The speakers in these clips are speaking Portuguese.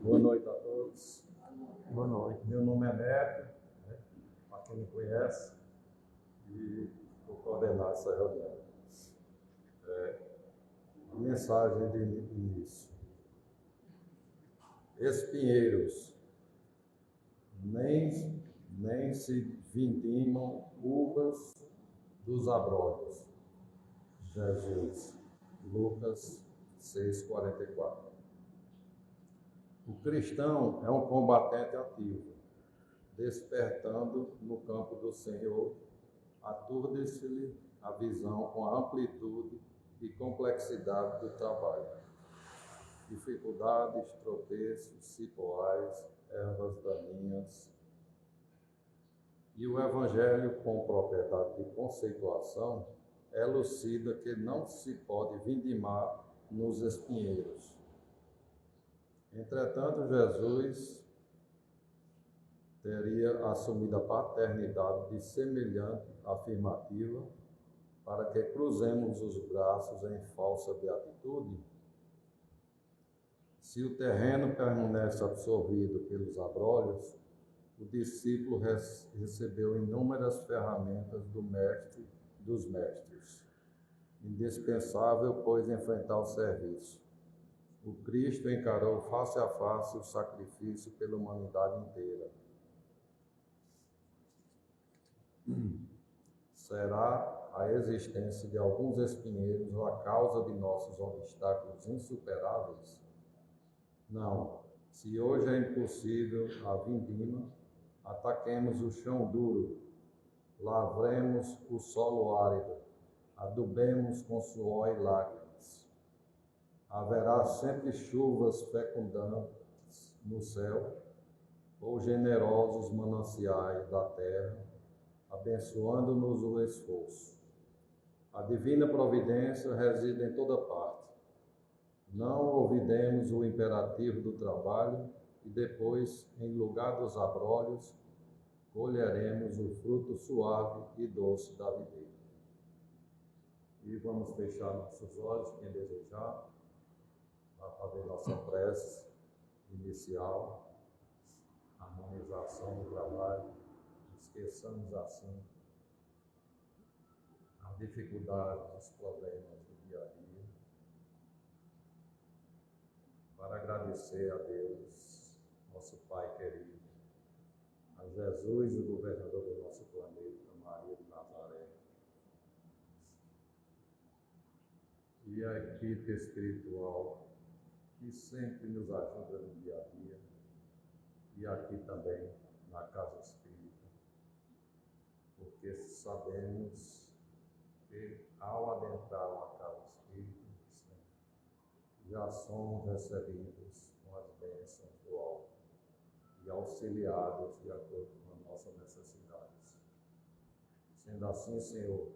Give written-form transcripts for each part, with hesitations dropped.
Boa noite a todos. Boa noite. Meu nome é Neto, né? Para quem me conhece, e vou coordenar essa reunião. A mensagem de início. Espinheiros, nem se vindimam uvas dos abrolhos. Jesus, Lucas 6,44. O cristão é um combatente ativo, despertando no campo do Senhor, aturde-se-lhe a visão com a amplitude e complexidade do trabalho. Dificuldades, tropeços, cipoais, ervas daninhas. E o Evangelho, com propriedade de conceituação, elucida que não se pode vindimar nos espinheiros. Entretanto, Jesus teria assumido a paternidade de semelhante afirmativa para que cruzemos os braços em falsa beatitude. Se o terreno permanece absorvido pelos abrolhos, o discípulo recebeu inúmeras ferramentas do mestre dos mestres, indispensável, pois, enfrentar o serviço. O Cristo encarou face a face o sacrifício pela humanidade inteira. Será a existência de alguns espinheiros a causa de nossos obstáculos insuperáveis? Não. Se hoje é impossível a vindima, ataquemos o chão duro, lavremos o solo árido, adubemos com suor e lágrimas. Haverá sempre chuvas fecundantes no céu, ou generosos mananciais da terra, abençoando-nos o esforço. A divina providência reside em toda parte. Não ouvidemos o imperativo do trabalho e depois, em lugar dos abrolhos, colheremos o fruto suave e doce da videira. E vamos fechar nossos olhos, quem desejar, para fazer nossa prece inicial, harmonização do trabalho. Esqueçamos assim as dificuldades, os problemas do dia a dia, para agradecer a Deus, nosso Pai querido, a Jesus, o governador do nosso planeta, Maria de Nazaré, e a equipe espiritual que sempre nos ajuda no dia a dia, e aqui também na Casa Espírita, porque sabemos que ao adentrar uma Casa Espírita, já somos recebidos com as bênçãos do alto e auxiliados de acordo com as nossas necessidades. Sendo assim, Senhor,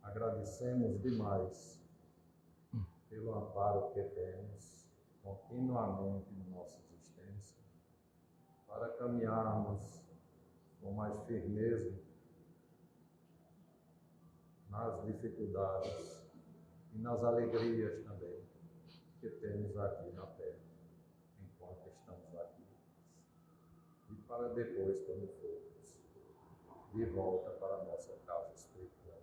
agradecemos demais pelo amparo que temos continuamente na nossa existência, para caminharmos com mais firmeza nas dificuldades e nas alegrias também que temos aqui na Terra, enquanto estamos aqui, e para depois, quando formos de volta para a nossa casa espiritual.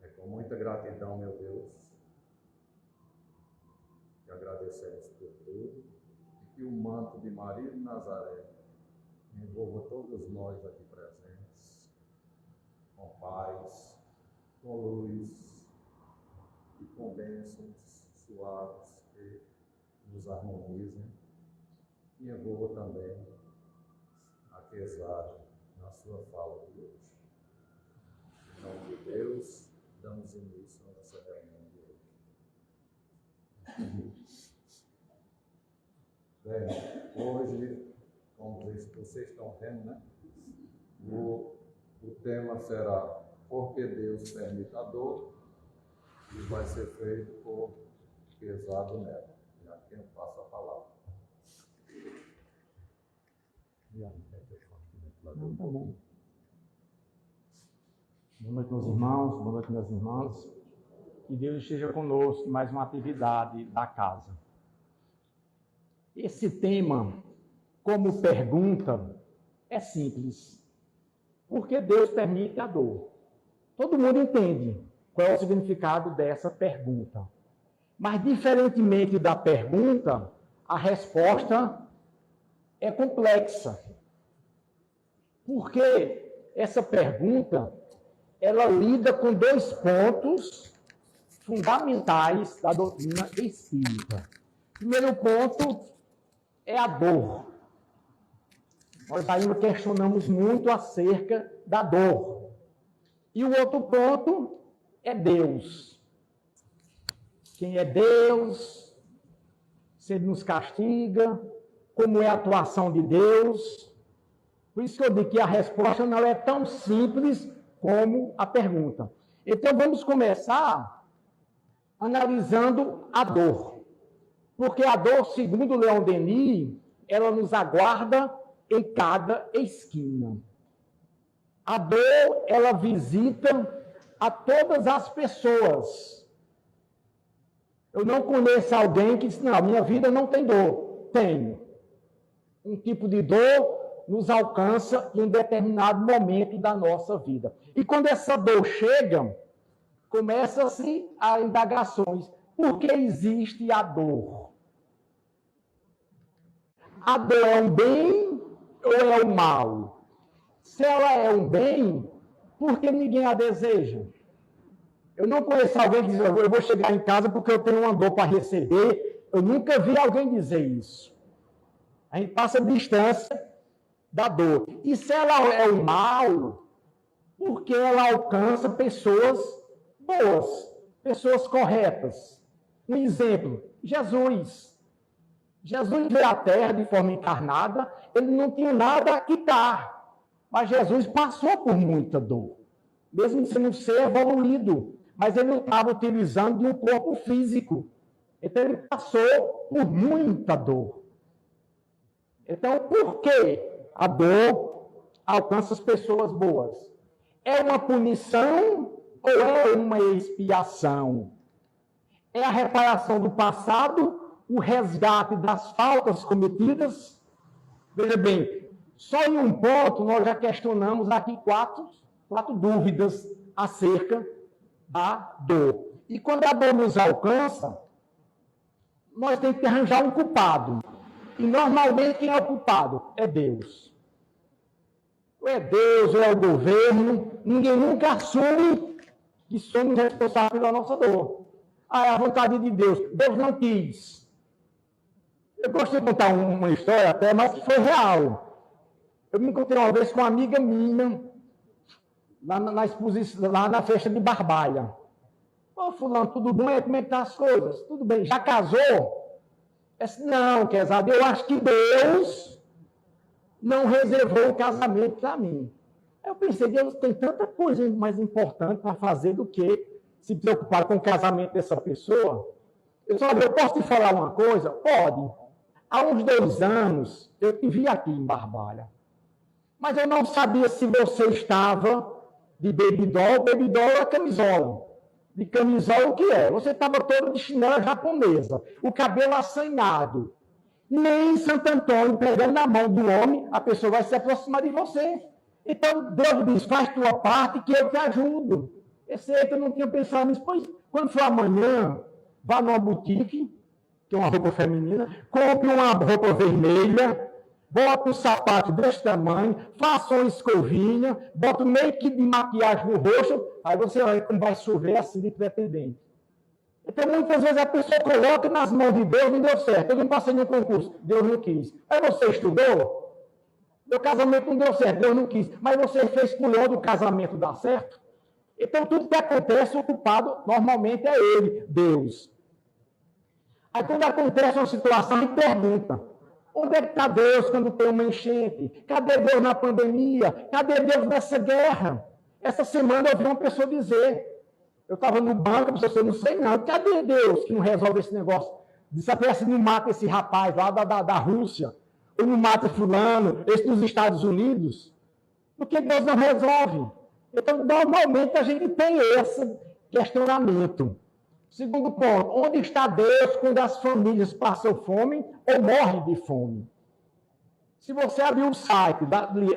É com muita gratidão, meu Deus, que agradecemos por tudo, e que o manto de Maria de Nazaré envolva todos nós aqui presentes, com paz, com luz e com bênçãos suaves que nos harmonizem, e envolva também a Quesada na sua fala de hoje. Em nome de Deus, damos início a nossa reunião de hoje. Bem, hoje, como vocês estão vendo, né? O tema será Por que Deus permite a dor, e vai ser feito por Quesada Neto. E a quem eu passo a palavra. Tá bom. Boa noite, meus irmãos, boa noite, minhas irmãs. Que Deus esteja conosco em mais uma atividade da casa. Esse tema, como pergunta, é simples. Porque Deus permite a dor. Todo mundo entende qual é o significado dessa pergunta. Mas, diferentemente da pergunta, a resposta é complexa. Porque essa pergunta, ela lida com dois pontos fundamentais da doutrina espírita. O primeiro ponto é a dor. Nós ainda questionamos muito acerca da dor. E o outro ponto é Deus. Quem é Deus? Se Ele nos castiga? Como é a atuação de Deus? Por isso que eu digo que a resposta não é tão simples como a pergunta. Então vamos começar analisando a dor. Porque a dor, segundo Leon Denis, ela nos aguarda em cada esquina. A dor, ela visita a todas as pessoas. Eu não conheço alguém que diz, não, minha vida não tem dor. Tenho. Um tipo de dor nos alcança em um determinado momento da nossa vida. E quando essa dor chega, começa-se a indagações. Por que existe a dor? A dor é um bem ou é o mal? Se ela é um bem, por que ninguém a deseja? Eu não conheço alguém que diz, eu vou chegar em casa porque eu tenho uma dor para receber. Eu nunca vi alguém dizer isso. A gente passa a distância da dor. E se ela é um mal, porque ela alcança pessoas boas, pessoas corretas. Um exemplo, Jesus. Jesus veio à Terra de forma encarnada, ele não tinha nada a quitar. Mas Jesus passou por muita dor. Mesmo sendo um ser evoluído. Mas ele não estava utilizando um corpo físico. Então ele passou por muita dor. Então, por que a dor alcança as pessoas boas? É uma punição ou é uma expiação? É a reparação do passado, o resgate das faltas cometidas? Veja bem, só em um ponto nós já questionamos aqui quatro dúvidas acerca da dor. E quando a dor nos alcança, nós temos que arranjar um culpado. E normalmente quem é o culpado? É Deus. Ou é Deus, ou é o governo. Ninguém nunca assume que somos responsáveis pela nossa dor. Ah, é a vontade de Deus. Deus não quis. Eu gosto de contar uma história até, mas que foi real. Eu me encontrei uma vez com uma amiga minha, na exposição, lá na festa de Barbalha. Ô, fulano, tudo bem? Como é que tá as coisas? Tudo bem. Já casou? Eu disse, não, Quezada, eu acho que Deus não reservou o casamento para mim. Eu pensei, Deus tem tanta coisa mais importante para fazer do que se preocupar com o casamento dessa pessoa. Eu só, eu posso te falar uma coisa? Pode. Há uns 2 anos, eu te vi aqui em Barbalha. Mas eu não sabia se você estava de baby doll é camisola. De camisola o que é? Você estava todo de chinela japonesa, o cabelo assanhado. Nem em Santo Antônio, pegando na mão do homem, a pessoa vai se aproximar de você. Então, Deus diz, faz tua parte que eu te ajudo. Esse aí eu não tinha pensado nisso. Pois, quando for amanhã, vá numa boutique, que é uma roupa feminina, compre uma roupa vermelha, bota um sapato desse tamanho, faça uma escovinha, bota meio que de maquiagem no rosto, aí você olha como vai chover assim de pretendente. Então, muitas vezes a pessoa coloca nas mãos de Deus, não deu certo. Eu não passei no concurso, Deus não quis. Aí você estudou, meu casamento não deu certo, Deus não quis. Mas você fez pulando o casamento dar certo? Então, tudo que acontece, o culpado normalmente é ele, Deus. Aí, quando acontece uma situação, ele pergunta, onde é que está Deus quando tem uma enchente? Cadê Deus na pandemia? Cadê Deus nessa guerra? Essa semana eu vi uma pessoa dizer, eu estava no banco, a pessoa, eu não sei não, cadê Deus que não resolve esse negócio? Desaparece, não mata esse rapaz lá da Rússia, ou não mata fulano, esse dos Estados Unidos, porque Deus não resolve. Então, normalmente a gente tem esse questionamento. Segundo ponto, onde está Deus quando as famílias passam fome ou morrem de fome? Se você abrir um site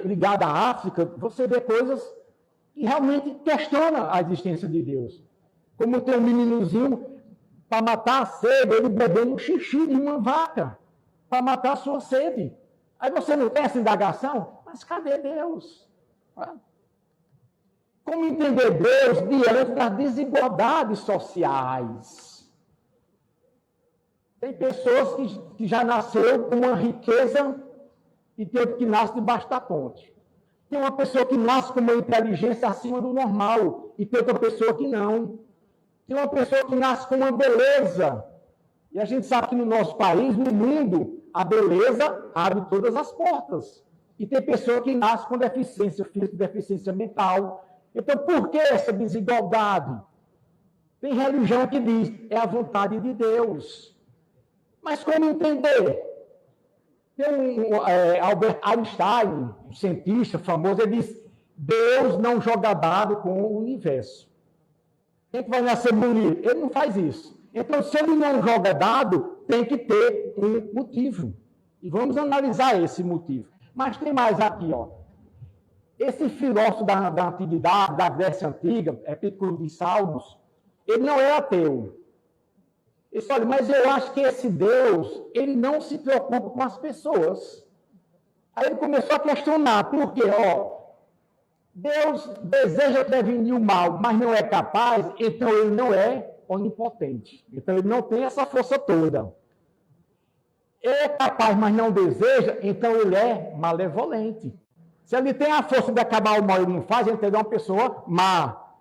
ligado à África, você vê coisas que realmente questionam a existência de Deus. Como tem um meninozinho, para matar a sede, ele bebendo um xixi de uma vaca, para matar a sua sede. Aí você não tem essa indagação? Mas cadê Deus? Como entender Deus diante das desigualdades sociais? Tem pessoas que já nasceram com uma riqueza e tem outro que nasce debaixo da ponte. Tem uma pessoa que nasce com uma inteligência acima do normal e tem outra pessoa que não. Tem uma pessoa que nasce com uma beleza. E a gente sabe que no nosso país, no mundo, a beleza abre todas as portas. E tem pessoa que nasce com deficiência física, deficiência mental. Então, por que essa desigualdade? Tem religião que diz, é a vontade de Deus. Mas como entender? Tem Albert Einstein, um cientista famoso, ele diz, Deus não joga dado com o universo. Quem que vai nascer bonito? Ele não faz isso. Então, se ele não joga dado, tem que ter um motivo. E vamos analisar esse motivo. Mas tem mais aqui, ó. Esse filósofo da antiguidade, da Grécia Antiga, Epicuro de Salmos, ele não é ateu. Ele fala, mas eu acho que esse Deus, ele não se preocupa com as pessoas. Aí ele começou a questionar, por quê? Ó, Deus deseja prevenir o mal, mas não é capaz, então ele não é onipotente. Então ele não tem essa força toda. Ele é capaz, mas não deseja, então ele é malevolente. Se ele tem a força de acabar o mal e não faz, ele é uma pessoa má.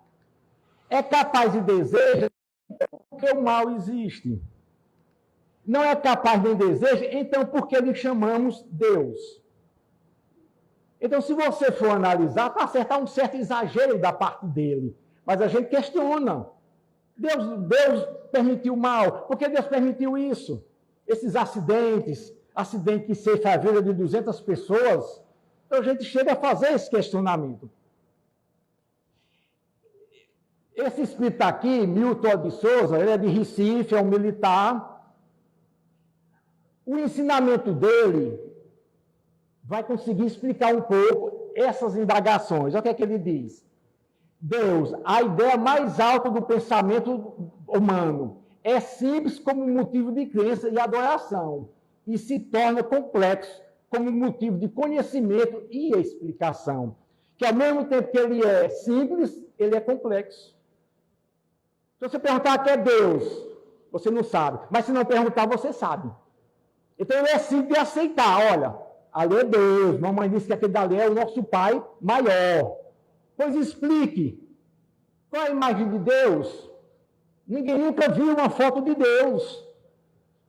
É capaz e deseja, porque o mal existe. Não é capaz nem deseja, então por que lhe chamamos Deus? Então, se você for analisar, está certo, há um certo exagero da parte dele. Mas a gente questiona. Deus permitiu o mal. Por que Deus permitiu isso? Esses acidente que ceifa a vida de 200 pessoas. Então, a gente chega a fazer esse questionamento. Esse espírito aqui, Milton de Souza, ele é de Recife, é um militar. O ensinamento dele vai conseguir explicar um pouco essas indagações. Olha o que é que ele diz. Deus, a ideia mais alta do pensamento humano, é simples como motivo de crença e adoração, e se torna complexo como motivo de conhecimento e explicação. Que ao mesmo tempo que ele é simples, ele é complexo. Se você perguntar o que é Deus, você não sabe. Mas se não perguntar, você sabe. Então ele é simples de aceitar. Olha, ali é Deus. Mamãe disse que aquele dali é o nosso Pai maior. Pois explique. Qual é a imagem de Deus? Ninguém nunca viu uma foto de Deus.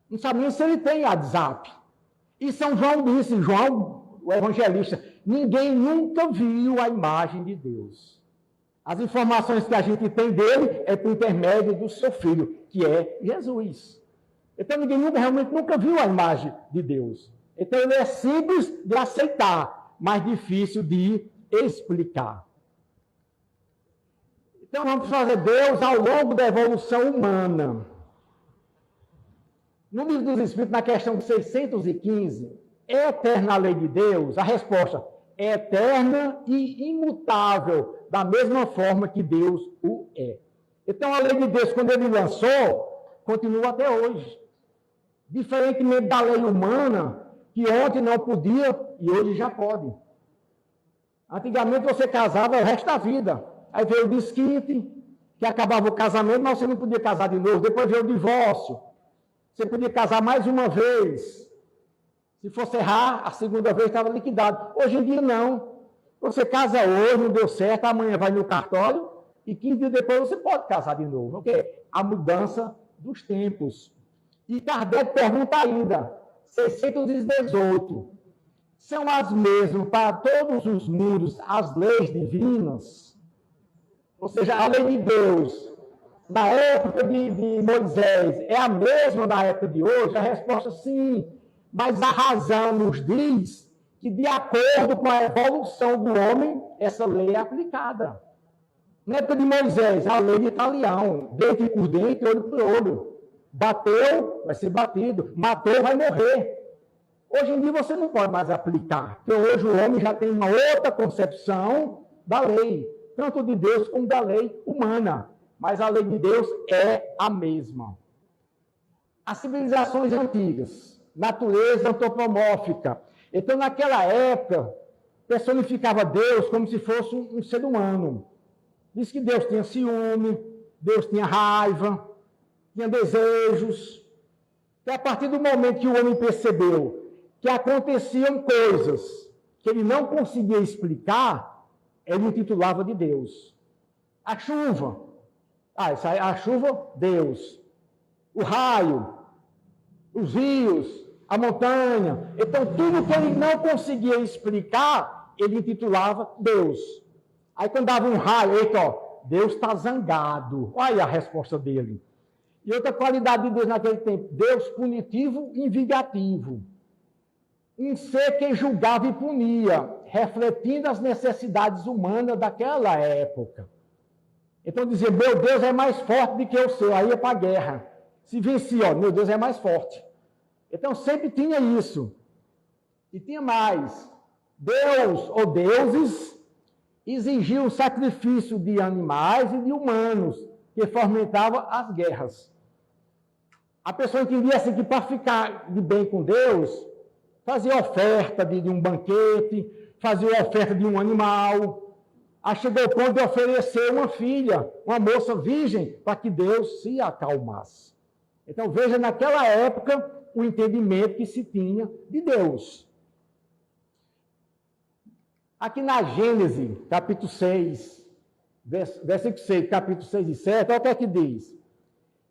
Não sabe nem se ele tem WhatsApp. E São João disse, João, o evangelista, ninguém nunca viu a imagem de Deus. As informações que a gente tem dele é por intermédio do seu filho, que é Jesus. Então ninguém realmente nunca viu a imagem de Deus. Então ele é simples de aceitar, mas difícil de explicar. Então vamos fazer Deus ao longo da evolução humana. No Livro dos Espíritos, na questão 615, é eterna a lei de Deus? A resposta é eterna e imutável, da mesma forma que Deus o é. Então, a lei de Deus, quando ele lançou, continua até hoje. Diferentemente da lei humana, que ontem não podia e hoje já pode. Antigamente você casava o resto da vida. Aí veio o desquite, que acabava o casamento, mas você não podia casar de novo. Depois veio o divórcio. Você podia casar mais uma vez. Se fosse errar, a segunda vez estava liquidado. Hoje em dia, não. Você casa hoje, não deu certo, amanhã vai no cartório, e 15 dias depois você pode casar de novo. Ok? A mudança dos tempos. E Kardec pergunta ainda, 618, são as mesmas para todos os mundos as leis divinas? Ou seja, a lei de Deus, na época de Moisés, é a mesma na época de hoje? A resposta sim, mas a razão nos diz que, de acordo com a evolução do homem, essa lei é aplicada. Na época de Moisés, a lei de Italião, dente por dente, olho por olho. Bateu, vai ser batido. Matou, vai morrer. Hoje em dia você não pode mais aplicar, porque hoje o homem já tem uma outra concepção da lei, tanto de Deus como da lei humana. Mas a lei de Deus é a mesma. As civilizações antigas, natureza antropomórfica. Então, naquela época, personificava Deus como se fosse um ser humano. Diz que Deus tinha ciúme, Deus tinha raiva, tinha desejos. E a partir do momento que o homem percebeu que aconteciam coisas que ele não conseguia explicar, ele intitulava de Deus. A chuva. A chuva, Deus. O raio, os rios, a montanha. Então, tudo que ele não conseguia explicar, ele intitulava Deus. Aí, quando dava um raio, eita, ó, Deus está zangado. Olha a resposta dele. E outra qualidade de Deus naquele tempo, Deus punitivo e vingativo. Um ser que julgava e punia, refletindo as necessidades humanas daquela época. Então dizia, meu Deus é mais forte do que o seu, aí ia para a guerra. Se vencia, ó, meu Deus é mais forte. Então sempre tinha isso. E tinha mais. Deus ou deuses exigiam o sacrifício de animais e de humanos, que fomentavam as guerras. A pessoa entendia assim que para ficar de bem com Deus, fazia oferta de um banquete, fazia oferta de um animal. Aí chegou o ponto de oferecer uma filha, uma moça virgem, para que Deus se acalmasse. Então veja naquela época o entendimento que se tinha de Deus. Aqui na Gênesis, capítulo 6, versículo 6, capítulo 6 e 7, olha o que é que diz.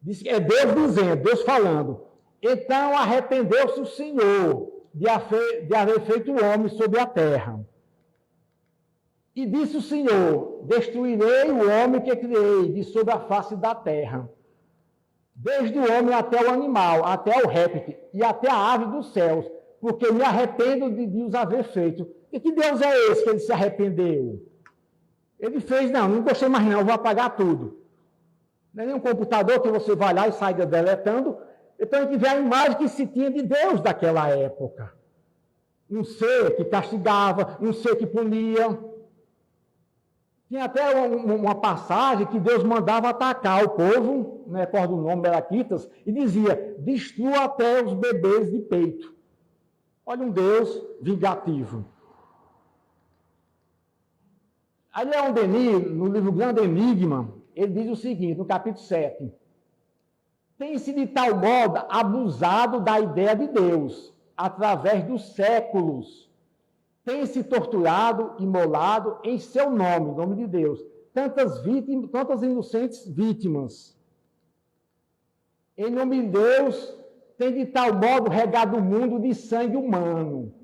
Diz que é Deus dizendo, Deus falando. Então arrependeu-se o Senhor de haver feito o homem sobre a terra. E disse o Senhor, destruirei o homem que criei de sobre a face da terra, desde o homem até o animal, até o réptil e até a ave dos céus, porque me arrependo de os haver feito. E que Deus é esse que ele se arrependeu? Ele fez, não gostei mais não, vou apagar tudo. Não é nem um computador que você vai lá e sai deletando. Então a gente vê a imagem que se tinha de Deus daquela época. Um ser que castigava, um ser que punia. Tinha até uma passagem que Deus mandava atacar o povo, não recordo o nome, Melaquitas, e dizia, destrua até os bebês de peito. Olha um Deus vingativo. Aí Leon Denis, no livro Grande Enigma, ele diz o seguinte, no capítulo 7, tem-se de tal modo abusado da ideia de Deus, através dos séculos. Tem-se torturado, imolado em seu nome, em nome de Deus, tantas inocentes vítimas. Em nome de Deus, tem de tal modo regado o mundo de sangue humano.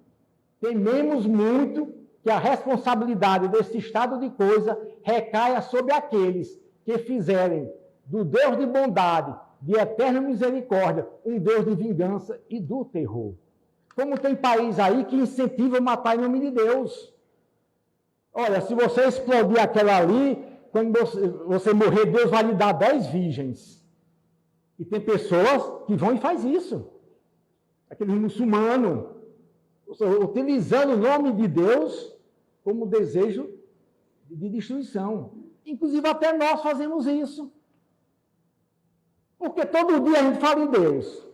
Tememos muito que a responsabilidade desse estado de coisa recaia sobre aqueles que fizerem do Deus de bondade, de eterna misericórdia, um Deus de vingança e do terror. Como tem país aí que incentiva matar em nome de Deus. Olha, se você explodir aquela ali, quando você morrer, Deus vai lhe dar 10 virgens. E tem pessoas que vão e faz isso. Aquele muçulmano, utilizando o nome de Deus como desejo de destruição. Inclusive até nós fazemos isso. Porque todo dia a gente fala em Deus.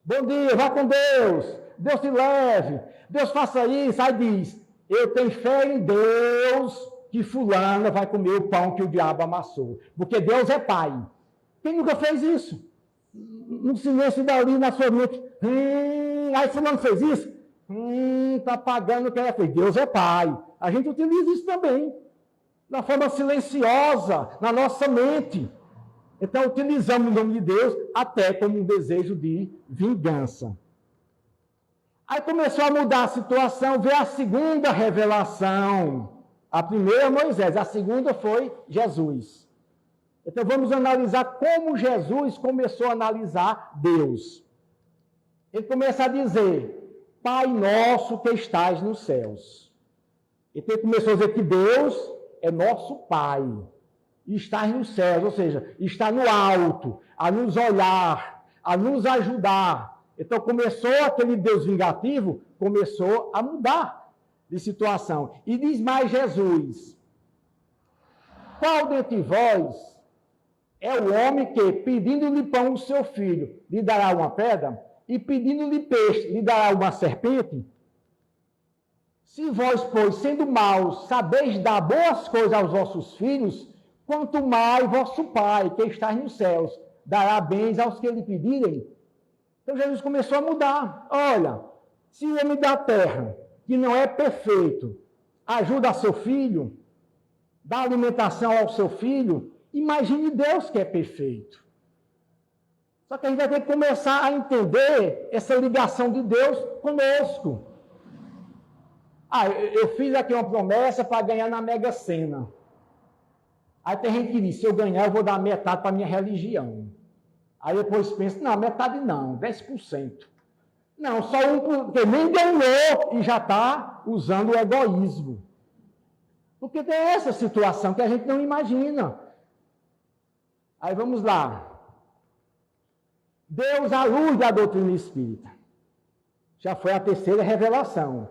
Bom dia, vá com Deus. Deus te leve. Deus faça isso. Aí diz, eu tenho fé em Deus que fulana vai comer o pão que o diabo amassou. Porque Deus é pai. Quem nunca fez isso? No silêncio dali, na sua mente. Aí fulano fez isso? Está pagando o que ela fez. Deus é pai. A gente utiliza isso também. Na forma silenciosa, na nossa mente. Então, utilizamos o nome de Deus até como um desejo de vingança. Aí começou a mudar a situação, veio a segunda revelação. A primeira é Moisés, a segunda foi Jesus. Então, vamos analisar como Jesus começou a analisar Deus. Ele começa a dizer, Pai nosso que estás nos céus. Então, ele começou a dizer que Deus é nosso Pai. estar nos céus, ou seja, está no alto, a nos olhar, a nos ajudar. Então começou aquele Deus vingativo, começou a mudar de situação. E diz mais Jesus: qual dentre vós é o homem que, pedindo-lhe pão o seu filho, lhe dará uma pedra? E pedindo-lhe peixe, lhe dará uma serpente? Se vós, pois, sendo maus, sabeis dar boas coisas aos vossos filhos, quanto mais vosso Pai, que está nos céus, dará bens aos que lhe pedirem. Então Jesus começou a mudar. Olha, se o homem da terra, que não é perfeito, ajuda a seu filho, dá alimentação ao seu filho, imagine Deus que é perfeito. Só que a gente vai ter que começar a entender essa ligação de Deus conosco. Eu fiz aqui uma promessa para ganhar na Mega Sena. Aí tem gente que diz, se eu ganhar, eu vou dar metade para a minha religião. Aí depois pensa, não, metade não, 10%. Não, só 1%, porque nem ganhou e já está usando o egoísmo. Porque tem essa situação que a gente não imagina. Aí vamos lá. Deus à luz da doutrina espírita. Já foi a terceira revelação.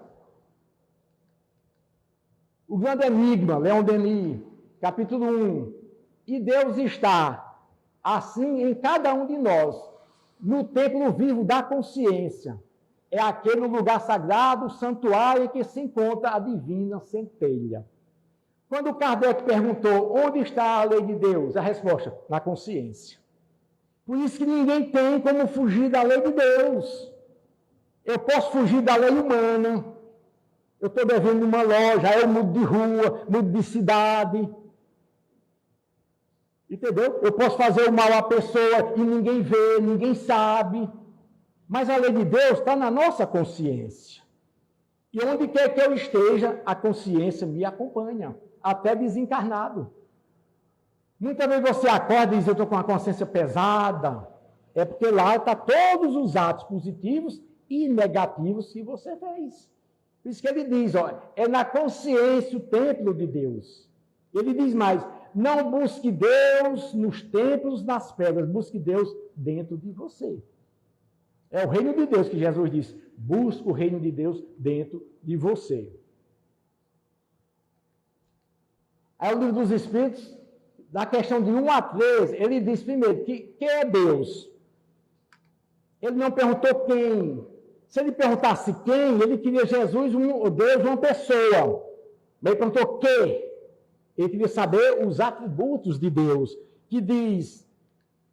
O grande enigma, Leon Denis, capítulo 1. E Deus está, assim, em cada um de nós, no templo vivo da consciência. É aquele lugar sagrado, o santuário em que se encontra a divina centelha. Quando Kardec perguntou onde está a lei de Deus, a resposta, na consciência. Por isso que ninguém tem como fugir da lei de Deus. Eu posso fugir da lei humana. Eu estou devendo uma loja, eu mudo de rua, mudo de cidade. Entendeu? Eu posso fazer o mal à pessoa e ninguém vê, ninguém sabe. Mas a lei de Deus está na nossa consciência. E onde quer que eu esteja, a consciência me acompanha, até desencarnado. Muitas vezes você acorda e diz, eu estou com a consciência pesada. É porque lá estão todos os atos positivos e negativos que você fez. Por isso que ele diz, é na consciência o templo de Deus. Ele diz mais, não busque Deus nos templos, nas pedras, busque Deus dentro de você. É o reino de Deus que Jesus diz, busque o reino de Deus dentro de você. Aí o livro dos Espíritos, na questão de 1 a 13, ele diz primeiro que quem é Deus? Ele não perguntou quem. Se ele perguntasse quem, ele queria Jesus, Deus, uma pessoa. Mas ele perguntou que. Ele queria saber os atributos de Deus, que diz,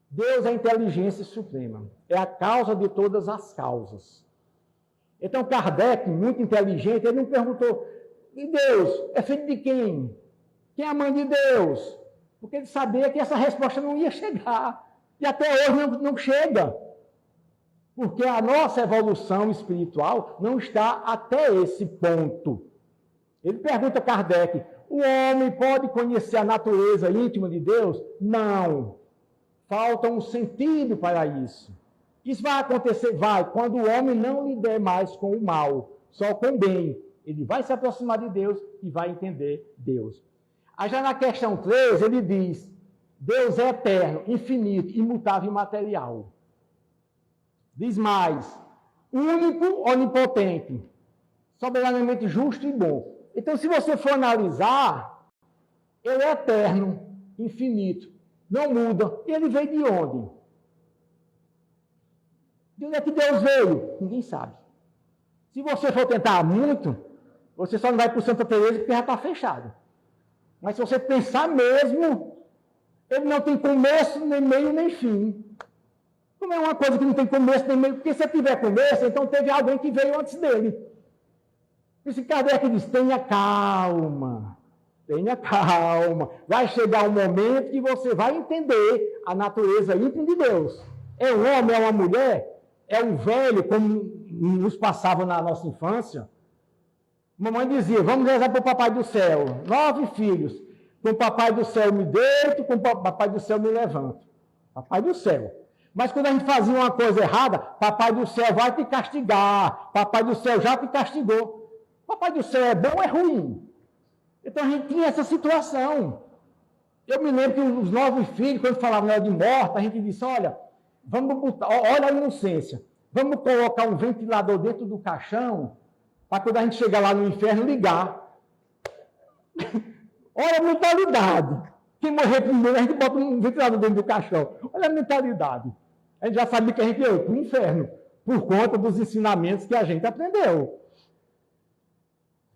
Deus é a inteligência suprema, é a causa de todas as causas. Então Kardec, muito inteligente, ele não perguntou, e Deus, é filho de quem? Quem é a mãe de Deus? Porque ele sabia que essa resposta não ia chegar. E até hoje não chega. Porque a nossa evolução espiritual não está até esse ponto. Ele pergunta a Kardec, o homem pode conhecer a natureza íntima de Deus? Não. Falta um sentido para isso. Isso vai acontecer, quando o homem não lider mais com o mal, só com o bem. Ele vai se aproximar de Deus e vai entender Deus. Aí já na questão 3, ele diz, Deus é eterno, infinito, imutável e imaterial. Diz mais, único, onipotente, soberanamente justo e bom. Então, se você for analisar, ele é eterno, infinito, não muda. E ele veio de onde? De onde é que Deus veio? Ninguém sabe. Se você for tentar muito, você só não vai para o Santa Teresa porque já está fechado. Mas se você pensar mesmo, ele não tem começo, nem meio, nem fim. Como é uma coisa que não tem começo, nem meio? Porque se tiver começo, então teve alguém que veio antes dele. Por isso que Kardec diz, tenha calma. Tenha calma. Vai chegar um momento que você vai entender a natureza íntima de Deus. É um homem, é uma mulher, é um velho, como nos passava na nossa infância. Mamãe dizia, vamos rezar para o Papai do Céu. 9 filhos. Com o Papai do Céu me deito, com o Papai do Céu me levanto. Papai do Céu. Mas quando a gente fazia uma coisa errada, Papai do Céu vai te castigar. Papai do Céu já te castigou. Papai do Céu é bom ou é ruim? Então a gente tinha essa situação. Eu me lembro que os novos filhos, quando falavam de morte, a gente disse, olha, vamos botar, olha a inocência, vamos colocar um ventilador dentro do caixão, para quando a gente chegar lá no inferno, ligar. Olha a mentalidade. Quem morrer primeiro, a gente bota um ventilador dentro do caixão. Olha a mentalidade. A gente já sabia que a gente ia para o inferno, por conta dos ensinamentos que a gente aprendeu.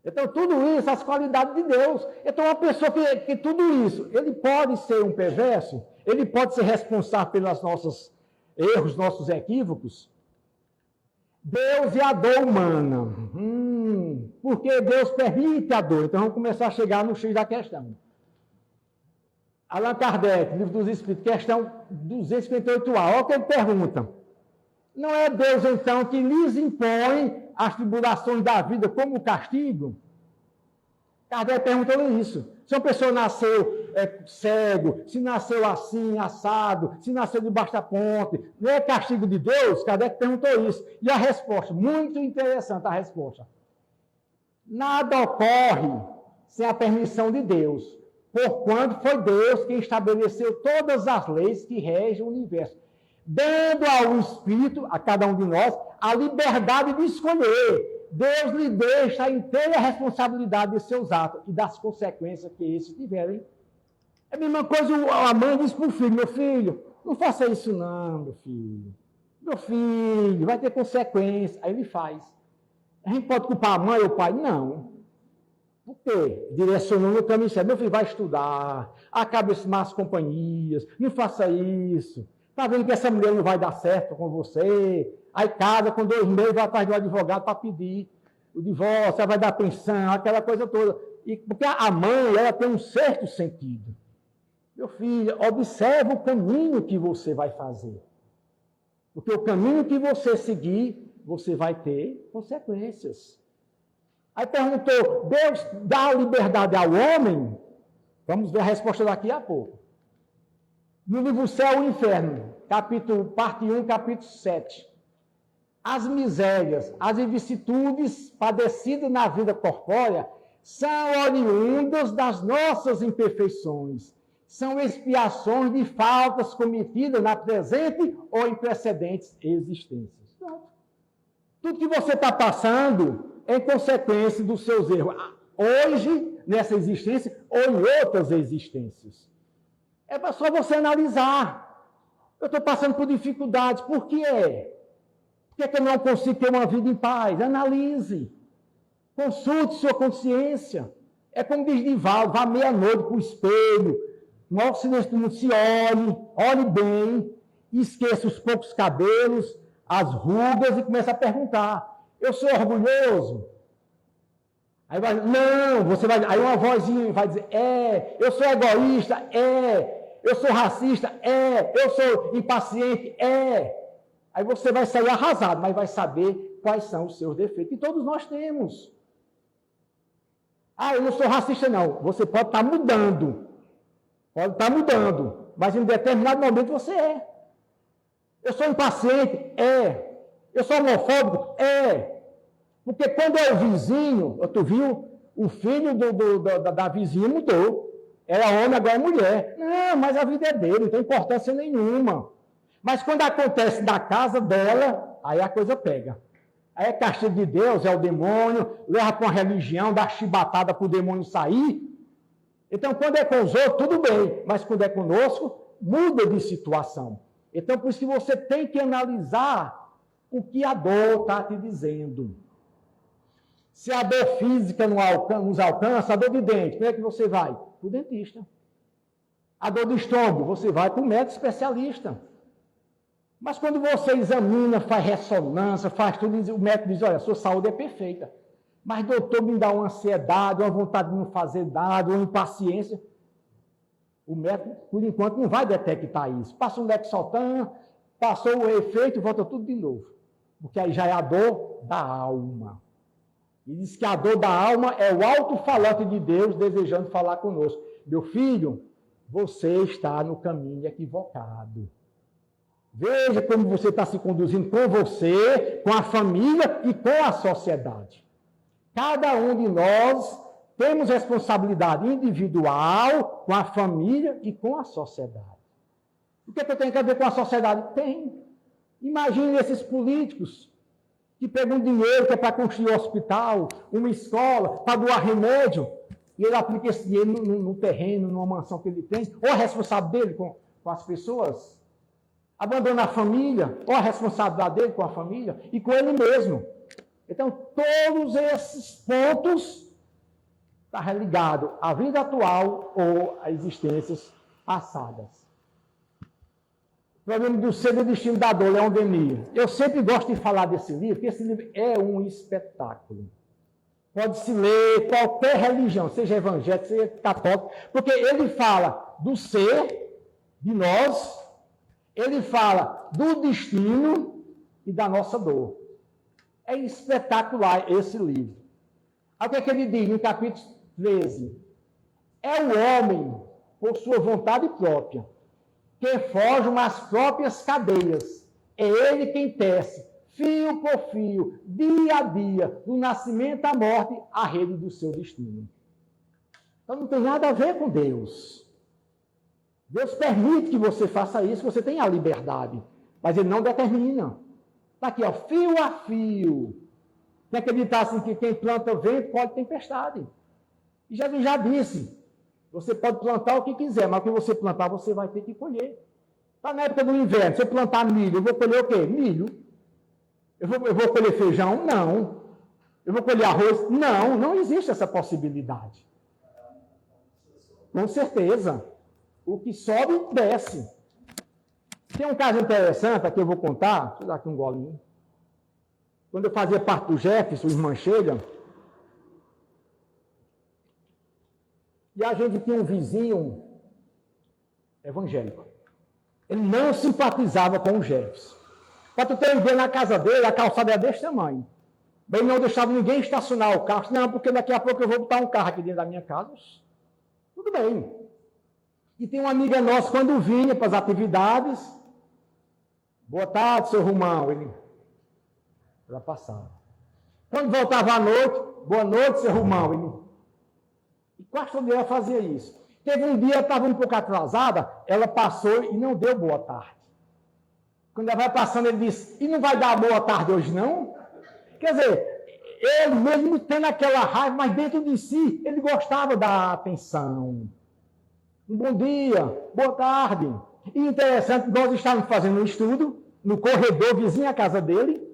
Então, tudo isso, as qualidades de Deus. Então, uma pessoa que tudo isso, ele pode ser um perverso, ele pode ser responsável pelos nossos erros, nossos equívocos. Deus e a dor humana. Porque Deus permite a dor. Então, vamos começar a chegar no X da questão. Allan Kardec, Livro dos Espíritos, questão 258A. Olha o que ele pergunta. Não é Deus, então, que lhes impõe as tribulações da vida como castigo? Kardec perguntou isso. Se uma pessoa nasceu cego, se nasceu assim, assado, se nasceu debaixo da ponte, não é castigo de Deus? Kardec perguntou isso. E a resposta, muito interessante a resposta. Nada ocorre sem a permissão de Deus, porquanto foi Deus quem estabeleceu todas as leis que regem o universo, dando ao Espírito, a cada um de nós, a liberdade de escolher. Deus lhe deixa a inteira responsabilidade de seus atos e das consequências que esses tiverem. É a mesma coisa, a mãe diz para o filho, meu filho, não faça isso não, meu filho. Meu filho, vai ter consequências. Aí ele faz. A gente pode culpar a mãe ou o pai? Não. Por quê? Direcionando o caminho certo. Meu filho vai estudar, acabe as más companhias, não faça isso. Está vendo que essa mulher não vai dar certo com você? Aí casa, com 2 meses, vai atrás do advogado para pedir o divórcio, ela vai dar pensão, aquela coisa toda. E, porque a mãe, ela tem um certo sentido. Meu filho, observe o caminho que você vai fazer. Porque o caminho que você seguir, você vai ter consequências. Aí perguntou, Deus dá liberdade ao homem? Vamos ver a resposta daqui a pouco. No livro Céu e Inferno, parte 1, capítulo 7. As misérias, as vicissitudes padecidas na vida corpórea são oriundas das nossas imperfeições. São expiações de faltas cometidas na presente ou em precedentes existências. Pronto. Tudo que você está passando é consequência dos seus erros. Hoje, nessa existência, ou em outras existências. É só você analisar. Eu estou passando por dificuldades. Por que é? Por que eu não consigo ter uma vida em paz? Analise. Consulte sua consciência. É como diz Divaldo, vá meia-noite para o espelho, no silêncio do mundo, se olhe bem, esqueça os poucos cabelos, as rugas e comece a perguntar, eu sou orgulhoso? Aí vai, não, você vai, aí uma vozinha vai dizer, eu sou egoísta, eu sou racista, eu sou impaciente, Aí você vai sair arrasado, mas vai saber quais são os seus defeitos. E todos nós temos. Eu não sou racista, não. Você pode estar mudando. Mas em determinado momento você é. Eu sou impaciente? Eu sou homofóbico? Porque quando é o vizinho, tu viu, o filho da vizinha mudou. Era homem, agora é mulher. Não, mas a vida é dele, não tem importância nenhuma. Mas quando acontece na casa dela, aí a coisa pega. Aí é castigo de Deus, é o demônio, leva para uma religião, dá chibatada para o demônio sair. Então, quando é com os outros, tudo bem. Mas quando é conosco, muda de situação. Então, por isso que você tem que analisar o que a dor está te dizendo. Se a dor física nos alcança, a dor de dente, como é que você vai? Para o dentista. A dor do estômago, você vai para o médico especialista. Mas quando você examina, faz ressonância, faz tudo, o médico diz, olha, a sua saúde é perfeita. Mas, doutor, me dá uma ansiedade, uma vontade de não fazer nada, uma impaciência. O médico, por enquanto, não vai detectar isso. Passa um Lexotan, passou o efeito, volta tudo de novo. Porque aí já é a dor da alma. E diz que a dor da alma é o alto-falante de Deus desejando falar conosco. Meu filho, você está no caminho equivocado. Veja como você está se conduzindo com você, com a família e com a sociedade. Cada um de nós temos responsabilidade individual com a família e com a sociedade. O que é que eu tenho a ver com a sociedade? Tem. Imagine esses políticos que pegam dinheiro que é para construir um hospital, uma escola, para doar remédio, e ele aplica esse dinheiro no terreno, numa mansão que ele tem, ou a responsabilidade dele com as pessoas, abandona a família, ou a responsabilidade dele com a família, e com ele mesmo. Então, todos esses pontos estão ligados à vida atual ou a existências passadas. O problema do ser e destino da dor, Leon Denis. Eu sempre gosto de falar desse livro, porque esse livro é um espetáculo. Pode-se ler qualquer religião, seja evangélica, seja católica, porque ele fala do ser, de nós, ele fala do destino e da nossa dor. É espetacular esse livro. Olha o que é que ele diz no capítulo 13. É o homem, por sua vontade própria, que forja as próprias cadeias. É ele quem tece, fio por fio, dia a dia, do nascimento à morte, a rede do seu destino. Então não tem nada a ver com Deus. Deus permite que você faça isso, você tem a liberdade, mas ele não determina. Está aqui, ó, fio a fio. Tem que acreditar assim que quem planta vento pode tempestade. E Jesus já disse, você pode plantar o que quiser, mas o que você plantar, você vai ter que colher. Está na época do inverno, se eu plantar milho, eu vou colher o quê? Milho. Eu vou colher feijão? Não. Eu vou colher arroz? Não, não existe essa possibilidade. Com certeza. O que sobe, desce. Tem um caso interessante aqui, eu vou contar. Deixa eu dar aqui um golinho. Quando eu fazia parte do Jefferson, o irmão Sheila, e a gente tinha um vizinho evangélico. Ele não simpatizava com o Jefferson. Para tu ter uma ideia, na casa dele, a calçada era desse tamanho. Ele não deixava ninguém estacionar o carro. Não, porque daqui a pouco eu vou botar um carro aqui dentro da minha casa. Tudo bem. E tem uma amiga nossa, quando vinha para as atividades, boa tarde, seu Romão. Ela passava. Quando voltava à noite, boa noite, seu Romão. E quase todo dia ela fazia isso. Teve um dia, ela estava um pouco atrasada, ela passou e não deu boa tarde. Quando ela vai passando, ele disse, e não vai dar boa tarde hoje, não? Quer dizer, ele mesmo tendo aquela raiva, mas dentro de si, ele gostava da atenção. Um bom dia, boa tarde. E interessante, nós estávamos fazendo um estudo no corredor vizinho à casa dele,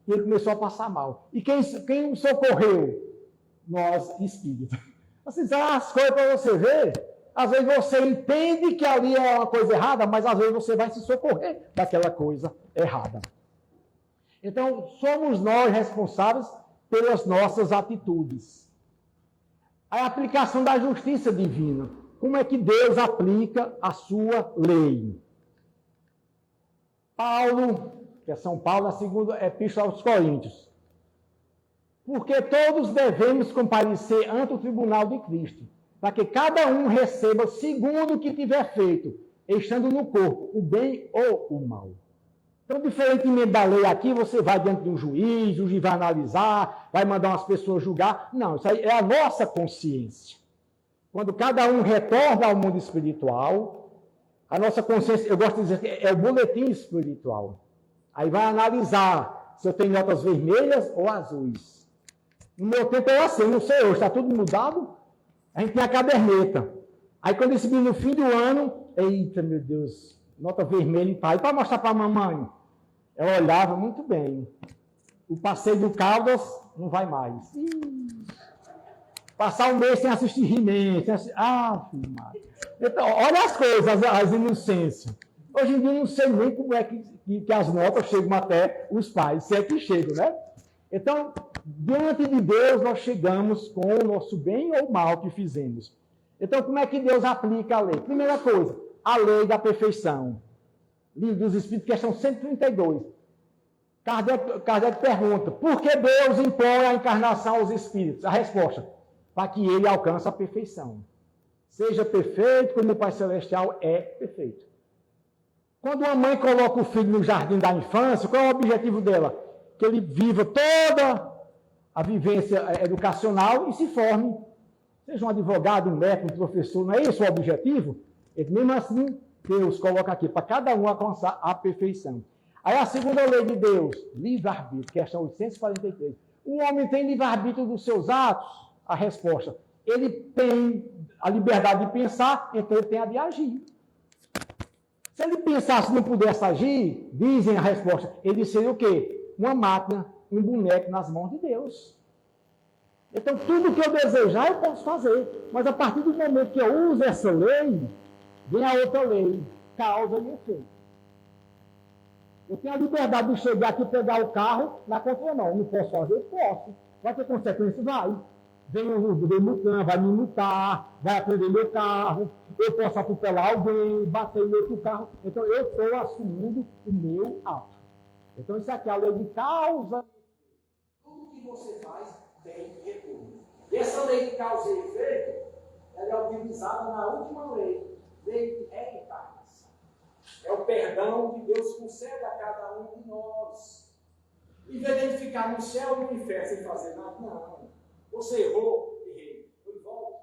e ele começou a passar mal. E quem socorreu? Nós, espíritos. Assim, as coisas para você ver, às vezes você entende que ali é uma coisa errada, mas às vezes você vai se socorrer daquela coisa errada. Então, somos nós responsáveis pelas nossas atitudes. A aplicação da justiça divina. Como é que Deus aplica a sua lei? Paulo, que é São Paulo, na segunda epístola aos Coríntios. Porque todos devemos comparecer ante o tribunal de Cristo, para que cada um receba segundo o que tiver feito, estando no corpo, o bem ou o mal. Então, diferentemente da lei aqui, você vai diante de um juiz, o juiz vai analisar, vai mandar umas pessoas julgar. Não, isso aí é a nossa consciência. Quando cada um retorna ao mundo espiritual, a nossa consciência, eu gosto de dizer que é o boletim espiritual. Aí vai analisar se eu tenho notas vermelhas ou azuis. No meu tempo era assim, não sei hoje, está tudo mudado. A gente tem a caderneta. Aí quando recebi no fim do ano, eita, meu Deus, nota vermelha e pai, para mostrar para a mamãe. Ela olhava muito bem. O passeio do Caldas não vai mais. Passar um mês sem assistir He-Man, sem assistir... Então, olha as coisas, as inocências. Hoje em dia eu não sei nem como é que as notas chegam até os pais, se é que chegam, né? Então, diante de Deus, nós chegamos com o nosso bem ou mal que fizemos. Então, como é que Deus aplica a lei? Primeira coisa, a lei da perfeição. Livro dos Espíritos, questão 132. Kardec pergunta, por que Deus impõe a encarnação aos Espíritos? A resposta, para que ele alcance a perfeição. Seja perfeito, como o Pai Celestial é perfeito. Quando uma mãe coloca o filho no jardim da infância, qual é o objetivo dela? Que ele viva toda a vivência educacional e se forme. seja um advogado, um médico, um professor, não é esse o objetivo? E mesmo assim, Deus coloca aqui para cada um alcançar a perfeição. Aí a segunda lei de Deus, livre-arbítrio, questão 843. O homem tem livre-arbítrio dos seus atos? A resposta, ele tem a liberdade de pensar, então ele tem a de agir. Se ele pensasse e não pudesse agir, dizem a resposta, ele seria o quê? Uma máquina, um boneco nas mãos de Deus. Então, tudo que eu desejar, eu posso fazer. Mas a partir do momento que eu uso essa lei, vem a outra lei, causa e efeito. Eu tenho a liberdade de chegar aqui e pegar o carro na contramão. Não posso fazer? Posso. Vai ter consequência? Vai. Vem o Demutran, vai me multar, vai aprender meu carro, eu posso atropelar alguém, bater em outro carro. Então, eu estou assumindo o meu ato. Então, isso aqui é a lei de causa. Tudo que você faz tem retorno. E essa lei de causa e efeito, ela é utilizada na última lei de reencarnação. É o perdão que Deus concede a cada um de nós. Em vez de ele ficar no céu e no inferno sem fazer nada, não. Você errou, errei, foi volta.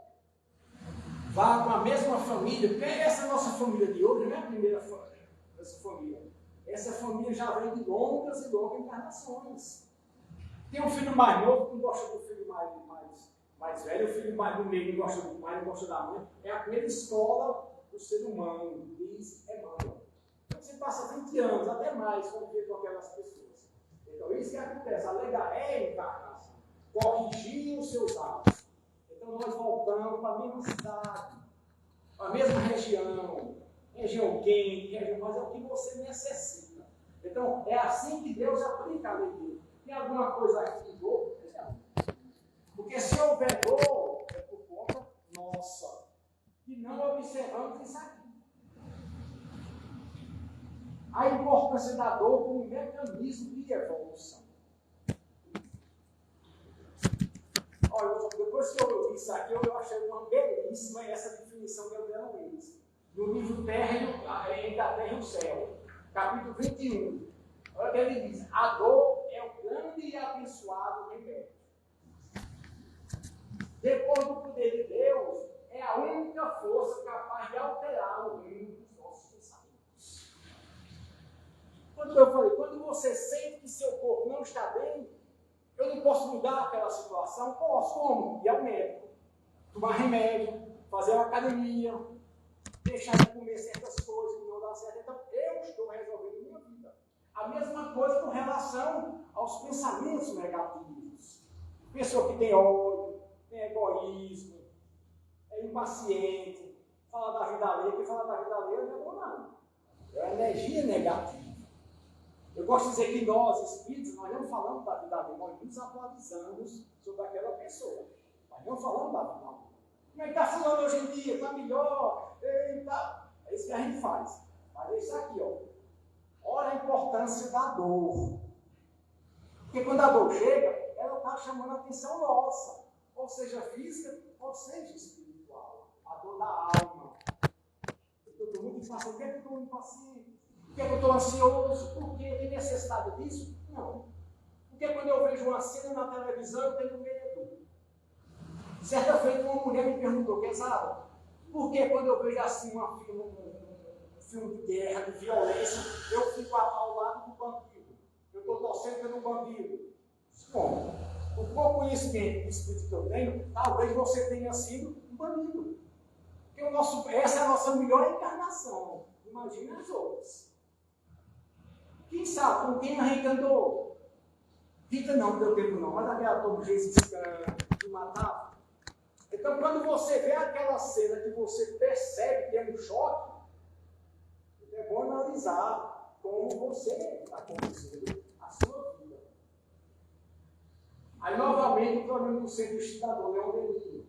Vá com a mesma família, porque essa nossa família de hoje não é a primeira essa família. Essa família já vem de longas e longas encarnações. Tem um filho mais novo que não gosta do filho mais velho, o filho mais do meio não gosta do pai, não gosta da mãe. É a primeira escola do ser humano, diz Emmanuel. Então você passa 20 anos, até mais, conviver com aquelas pessoas. Então isso que acontece, a lei da reencarnação, corrigir os seus atos. Então nós voltamos para a mesma cidade, para a mesma região quente, mas é o que você necessita. Então é assim que Deus aplica a lei dele. Tem alguma coisa aqui de dor? Porque se houver dor, é por conta nossa. E não observamos isso aqui. A importância da dor como um mecanismo de evolução. Olha, depois que eu ouvi isso aqui, eu achei uma belíssima essa definição de André Luiz. No livro Entre a Terra e o Céu, capítulo 21. Olha o que ele diz: a dor é o grande e abençoado remédio. Depois do poder de Deus, é a única força capaz de alterar o rumo dos nossos pensamentos. Quando você sente que seu corpo não está bem, eu não posso mudar aquela situação? Posso. Como? Ir ao médico, tomar remédio, fazer uma academia, deixar de comer certas coisas que não dão certo. Então, eu estou resolvendo minha vida. A mesma coisa com relação aos pensamentos negativos. Pessoa que tem ódio, tem egoísmo, é impaciente, fala da vida alheia, quem fala da vida alheia não é bom não. É uma energia negativa. Eu gosto de dizer que nós, espíritos, nós não falamos da vida alheia, nós nos atualizamos sobre aquela pessoa. Nós não falamos da vida alheia. Como é que está falando hoje em dia? Está melhor? Eita. É isso que a gente faz. Mas é isso aqui, ó. Olha a importância da dor. Porque quando a dor chega, ela está chamando a atenção nossa. Ou seja, física, ou seja, espiritual. A dor da alma. Eu estou muito impaciente. Por que eu estou impaciente? Por que eu estou ansioso? Por que tem necessidade disso? Não. Porque quando eu vejo uma cena na televisão, eu tenho medo. Certa feita, uma mulher me perguntou, Quezada, por que quando eu vejo assim um filme de guerra, de violência, eu fico ao lado do bandido? Eu estou torcendo pelo bandido. Como? O pouco conhecimento do espírito que eu tenho, talvez você tenha sido um bandido. Porque essa é a nossa melhor encarnação. Imagina as outras. Quem sabe com quem a gente andou? Rita não deu tempo não, mas aquela todo jeito que matava. Então, quando você vê aquela cena que você percebe que é um choque, é bom analisar como você está conduzindo a sua vida. Aí, novamente, o problema do centro estudador, Leão Denis,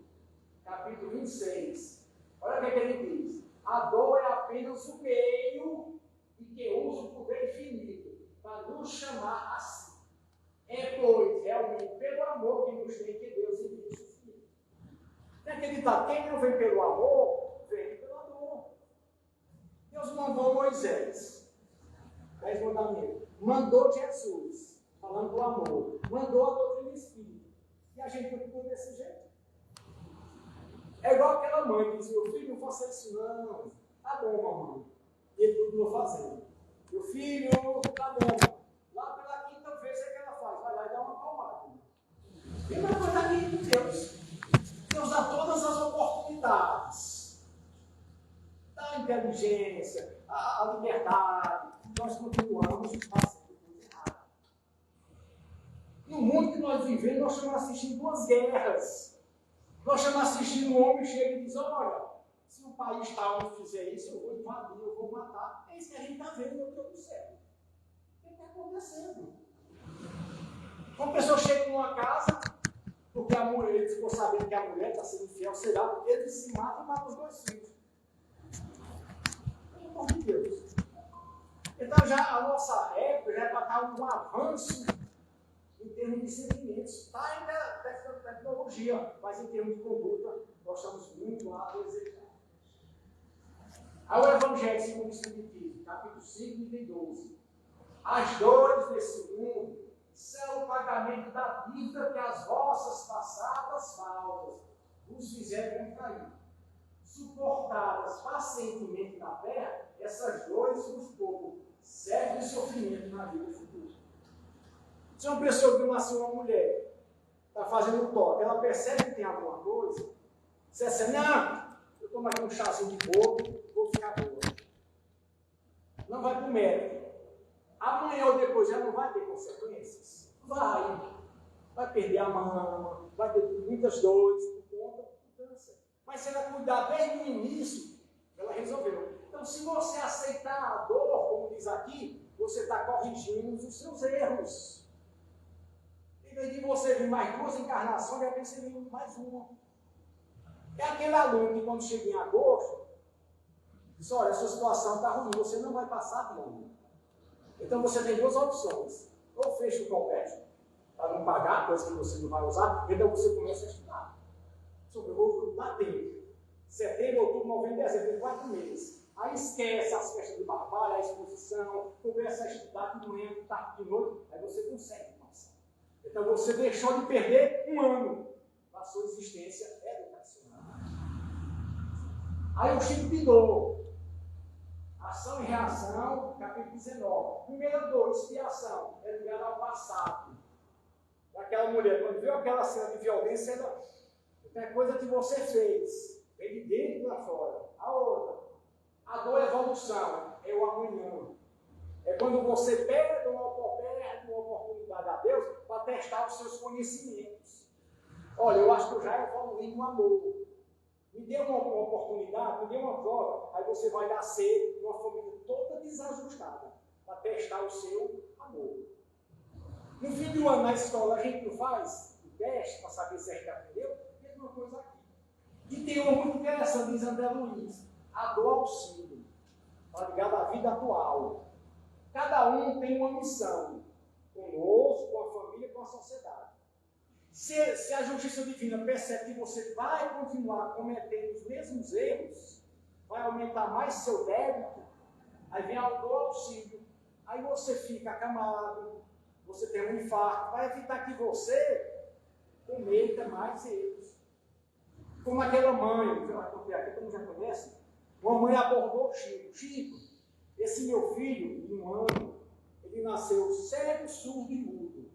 capítulo 26. Olha o que ele diz. A dor é apenas o meio e que usa o poder infinito para nos chamar a si. É, pois, realmente, pelo amor que nos tem que Deus envia o seu Filho. Tem aquele ditado, quem não vem pelo amor, vem pela dor. Deus mandou Moisés, 10 mandamentos. Mandou Jesus, falando do amor. Mandou a doutrina espírita. E a gente continua desse jeito. É igual aquela mãe que diz, meu filho, não faça isso não. Tá bom, mamãe. E ele continua fazendo. Meu filho, tá bom. Lá pela quinta vez é que ela faz. Vai lá e dá uma palmada. E uma coisa aqui de Deus. Deus dá todas as oportunidades. Dá a inteligência, a liberdade. Nós continuamos fazendo coisa errada. No mundo que nós vivemos, nós estamos assistindo duas guerras. Nós estamos assistindo um homem chega e diz, olha, se o país tal fizer isso, eu vou invadir, eu vou matar. É isso que a gente está vendo, meu Deus do céu. O que está acontecendo? Uma pessoa chega numa casa, porque a mulher, ele ficou sabendo que a mulher está sendo infiel, será? Ele se mata e mata os dois filhos. Pelo amor de Deus. Então já a nossa época já está um avanço em termos de sentimentos. Está ainda tecnologia, mas em termos de conduta, nós estamos muito a desejar. Aí o Evangelho segundo o Espiritismo, capítulo 5, item 12. As dores desse mundo são o pagamento da dívida que as vossas passadas faltas vos fizeram contrair. Suportadas pacientemente na terra, essas dores vos poupam sério sofrimento na vida futura. Se uma pessoa que nasceu uma mulher, está fazendo um toque, ela percebe que tem alguma coisa, você diz assim, não, eu tomo aqui um chazinho de bobo, vou ficar boa. Não vai para o médico. Amanhã ou depois já não vai ter consequências? Vai perder a mama, vai ter muitas dores por conta do câncer. Mas se ela cuidar desde o início, ela resolveu. Então, se você aceitar a dor, como diz aqui, você está corrigindo os seus erros. Em vez de você vir mais duas encarnações, de repente você vem mais uma. É aquele aluno que quando chega em agosto, diz, olha, a sua situação está ruim, você não vai passar de ano. Então você tem duas opções. Ou fecha o colégio, para não pagar coisa que você não vai usar, então você começa a estudar. Eu vou dar tempo. Setembro, outubro, novembro, dezembro, tem 4 meses. Aí esquece as festas de barbalho, a exposição, começa a estudar de manhã, de tarde, de noite, aí você consegue passar. Então você deixou de perder um ano da sua existência educacional. Aí o Chico Pindou. Ação e reação, capítulo 19. Primeira dor, expiação, é ligada ao passado. Aquela mulher, quando viu aquela cena de violência, ela, é coisa que você fez, vem de dentro para fora. A outra, a dor é evolução, é o amanhã. É quando você perde uma oportunidade a Deus para testar os seus conhecimentos. Olha, eu acho que eu já evoluí no amor. Me dê uma oportunidade, me dê uma prova, aí você vai nascer numa família toda desajustada para testar o seu amor. No fim do ano na escola a gente não faz o teste para saber se a gente aprendeu, mesma coisa aqui. E tem uma muito interessante, diz André Luiz, a do auxílio, está ligado à vida atual. Cada um tem uma missão, conosco, com a família, com a sociedade. Se a justiça divina percebe que você vai continuar cometendo os mesmos erros, vai aumentar mais seu débito, aí vem o auxílio, aí você fica acamado, você tem um infarto, vai evitar que você cometa mais erros. Como aquela mãe, que todo mundo já conhece, uma mãe abordou o Chico. Chico, esse meu filho, de 1 ano, ele nasceu cego, surdo e mudo,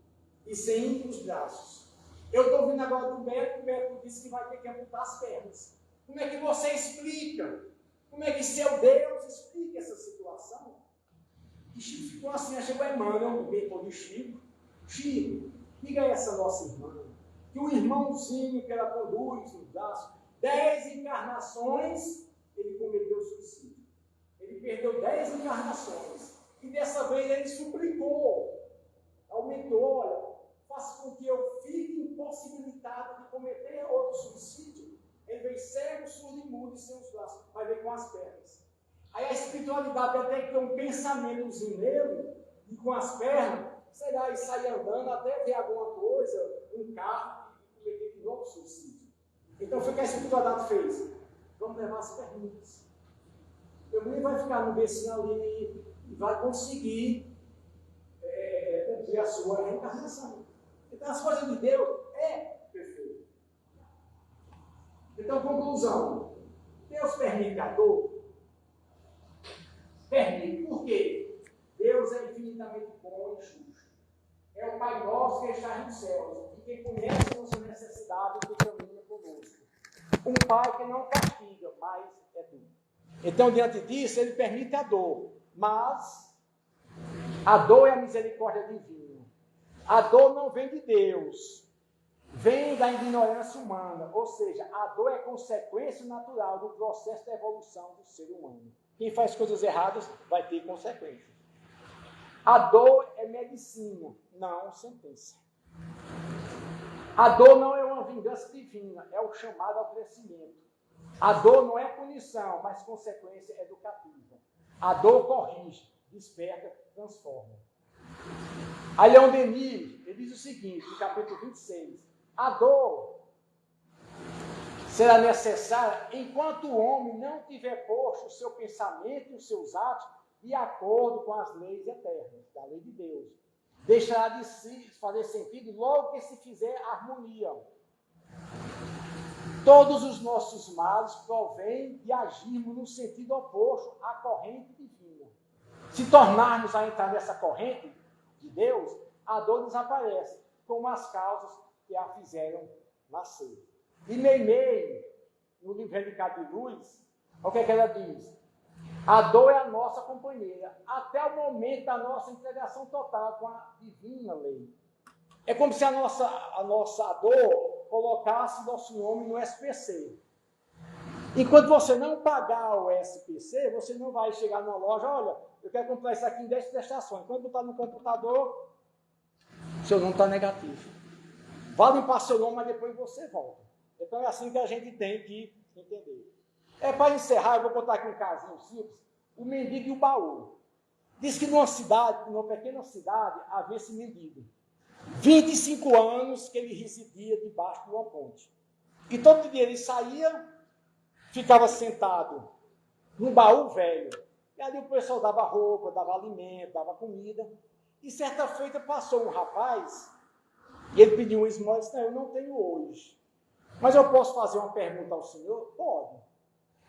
e sem os braços. Eu estou vindo agora do médico, o médico disse que vai ter que amputar as pernas. Como é que você explica? Como é que seu Deus explica essa situação? E Chico ficou assim, chegou a Emmanuel, o mentor de Chico. Chico, diga a essa nossa irmã, que o irmãozinho que ela conduz no braço, 10 encarnações, ele cometeu suicídio. Ele perdeu 10 encarnações. E dessa vez ele suplicou, aumentou, olha, faça com que eu fique impossibilitado de cometer outro suicídio. Ele veio cego, surdo e mudo e sem os braços, vai ver com as pernas. Aí a espiritualidade até que tem um pensamentozinho nele, e com as pernas, sei lá, e sai andando até ver alguma coisa, um carro, e cometer de novo suicídio. Então foi o que a espiritualidade fez. Vamos levar as perninhas. O menino vai ficar no bercinho ali e vai conseguir cumprir a sua reencarnação. Então as coisas de Deus é perfeito. Então, conclusão. Deus permite a dor? Permite. Por quê? Deus é infinitamente bom e justo. É o Pai nosso que está nos céus. E quem conhece nossa necessidade que caminha conosco. Um Pai que não castiga, mas é duro. Então, diante disso, Ele permite a dor. Mas a dor é a misericórdia divina. A dor não vem de Deus. Vem da ignorância humana. Ou seja, a dor é consequência natural do processo de evolução do ser humano. Quem faz coisas erradas vai ter consequências. A dor é medicina, não sentença. A dor não é uma vingança divina, é o chamado ao crescimento. A dor não é punição, mas consequência educativa. A dor corrige, desperta, transforma. Aí Leon Denis, ele diz o seguinte, no capítulo 26, a dor será necessária enquanto o homem não tiver posto o seu pensamento e os seus atos de acordo com as leis eternas, da lei de Deus. Deixará de se fazer sentido logo que se fizer harmonia. Todos os nossos males provêm de agirmos no sentido oposto à corrente divina. Se tornarmos a entrar nessa corrente de Deus, a dor desaparece, como as causas que a fizeram nascer. E Meimei, no livro Recado de Luz, o que é que ela diz? A dor é a nossa companheira, até o momento da nossa integração total com a divina lei. É como se a nossa dor colocasse nosso nome no SPC. Enquanto você não pagar o SPC, você não vai chegar numa loja, olha, eu quero comprar isso aqui em 10 prestações. Quando botar no computador, seu nome está negativo. Vai limpar seu nome, mas depois você volta. Então é assim que a gente tem que entender. Para encerrar, eu vou contar aqui um casinho simples. O mendigo e o baú. Diz que numa pequena cidade, havia esse mendigo. 25 anos que ele residia debaixo de uma ponte. E todo dia ele saía, ficava sentado num baú velho. E ali o pessoal dava roupa, dava alimento, dava comida. E certa feita passou um rapaz, e ele pediu uma esmola e disse, não, eu não tenho hoje. Mas eu posso fazer uma pergunta ao senhor? Pode.